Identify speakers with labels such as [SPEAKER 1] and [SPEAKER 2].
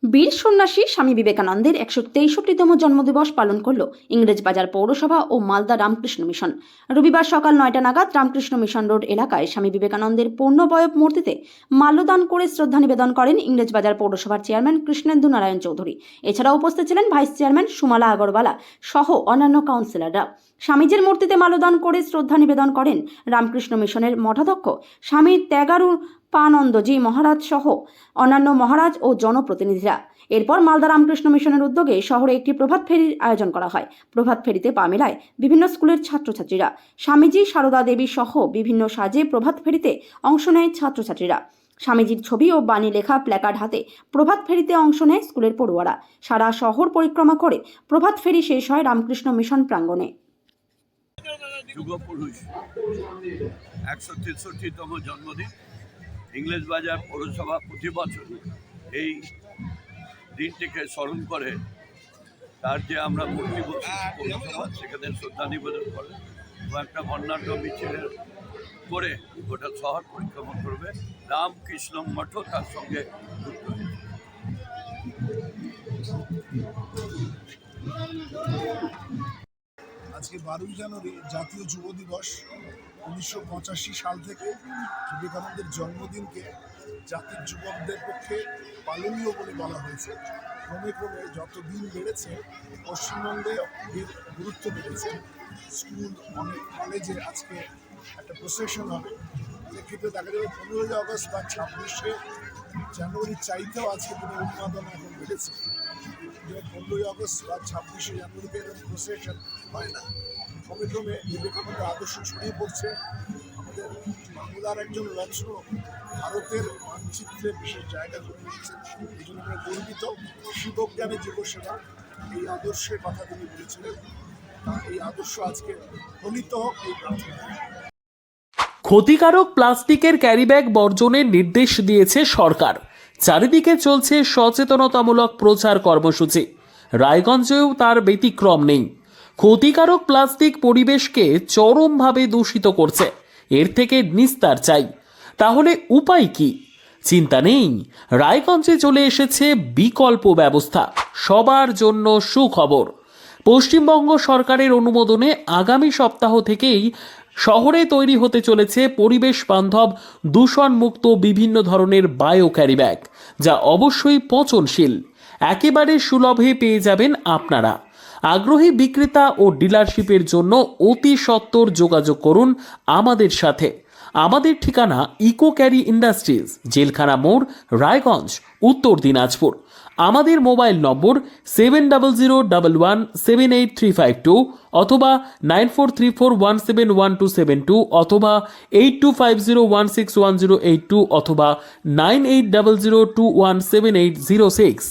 [SPEAKER 1] বীর সন্ন্যাসী স্বামী বিবেকানন্দের 163তম জন্মদিবস পালন করল ইংরেজবাজার পৌরসভা ও মালদা রামকৃষ্ণ মিশন। রবিবার সকাল 9টা নাগাদ রামকৃষ্ণ মিশন রোড এলাকায় স্বামী বিবেকানন্দের পূর্ণবয়ব মূর্তিতে মাল্যদান করে শ্রদ্ধা নিবেদন করেন ইংরেজবাজার পৌরসভার চেয়ারম্যান কৃষ্ণেন্দু নারায়ণ চৌধুরী। এছাড়াও উপস্থিত ছিলেন ভাইস চেয়ারম্যান সুমালা আগরওয়ালা সহ অন্যান্য কাউন্সিলররা। স্বামীজির মূর্তিতে মাল্যদান করে শ্রদ্ধা নিবেদন করেন রামকৃষ্ণ মিশনের মঠাধ্যক্ষ স্বামী ত্যাগারূপানন্দজি মহারাজ সহ অন্যান্য মহারাজ ও জনপ্রতিনিধিরা। এরপর মালদা রামকৃষ্ণ মিশনের উদ্যোগে শহরে একটি প্রভাত ফেরির আয়োজন করা হয়। প্রভাত ফেরিতে পা মেলায় বিভিন্ন স্কুলের ছাত্রছাত্রীরা। স্বামীজি, সারদা দেবী সহ বিভিন্ন সাজে প্রভাত ফেরিতে অংশ নেয় ছাত্রছাত্রীরা। স্বামীজির ছবি ও বাণী লেখা প্ল্যাকার্ড হাতে প্রভাত ফেরিতে অংশ নেয় স্কুলের পড়ুয়ারা। সারা শহর পরিক্রমা করে প্রভাত ফেরি শেষ হয় রামকৃষ্ণ মিশন প্রাঙ্গণে।
[SPEAKER 2] যুগপুরুষ 163তম জন্মদিন ইংরেজবাজার পৌরসভা প্রতি বছর এই দিনটিকে স্মরণ করে তার যে আমরা মূর্তি বসেছি পৌরসভা সেখানে শ্রদ্ধা নিবেদন করে এবং একটা বর্ণাঢ্য মিছিলের করে গোটা শহর পরিক্রমা করবে। রামকৃষ্ণ মঠও তার সঙ্গে যুক্ত হয়েছে।
[SPEAKER 3] আজকে 12ই জানুয়ারি জাতীয় যুব দিবস। 1985 সাল থেকে বিবেকানন্দের জন্মদিনকে জাতির যুবকদের পক্ষে পালনীয় বলে বলা হয়েছে। ক্রমে ক্রমে যত দিন বেড়েছে পশ্চিমবঙ্গে এর গুরুত্ব বেড়েছে। স্কুল, অনেক কলেজে আজকে একটা প্রসেশন হবে। সেক্ষেত্রে দেখা যাবে 15ই আগস্ট বা 26শে জানুয়ারির চাইতেও আজকে দিনে উন্মাদনা এখন বেড়েছে। 15ই আগস্ট বা 26শে জানুয়ারিতে এরকম প্রসেশন হয় না। ক্রমে ক্রমে বিবেকানন্দের আদর্শ ছড়িয়ে পড়ছে। আমাদের বাংলার একজন রত্ন ভারতের মানচিত্রে বিশেষ জায়গা করে নিয়েছেন। এই জন্য আমরা গর্বিত। শিবজ্ঞানের জীবসেবা এই আদর্শের কথা তিনি বলেছিলেন। এই আদর্শ আজকে ফলিত হোক এই প্রার্থনা।
[SPEAKER 4] ক্ষতিকারক প্লাস্টিকের ক্যারিব্যাগ বর্জনের নির্দেশ দিয়েছে সরকার। চারিদিকে চলছে সচেতনতামূলক প্রচার কর্মসূচি। রায়গঞ্জেও তার ব্যতিক্রম নেই। ক্ষতিকারক প্লাস্টিক পরিবেশকে চরমভাবে দূষিত করছে। এর থেকে নিস্তার চাই। তাহলে উপায় কি? চিন্তা নেই, রায়গঞ্জে চলে এসেছে বিকল্প ব্যবস্থা। সবার জন্য সুখবর। পশ্চিমবঙ্গ সরকারের অনুমোদনে আগামী সপ্তাহ থেকেই শহরে তৈরি হতে চলেছে পরিবেশ বান্ধব দূষণমুক্ত বিভিন্ন ধরনের বায়ো ক্যারিব্যাগ, যা অবশ্যই পচনশীল। একেবারে সুলভে পেয়ে যাবেন আপনারা। আগ্রহী বিক্রেতা ও ডিলারশিপের জন্য অতি সত্বর যোগাযোগ করুন আমাদের সাথে। আমাদের ঠিকানা ইকো ক্যারি ইন্ডাস্ট্রিজ, জেলখানা মোড়, রায়গঞ্জ, উত্তর দিনাজপুর। আমাদের মোবাইল নম্বর 7001178352 অথবা 9434171272 অথবা 8250161082 অথবা 9800217806।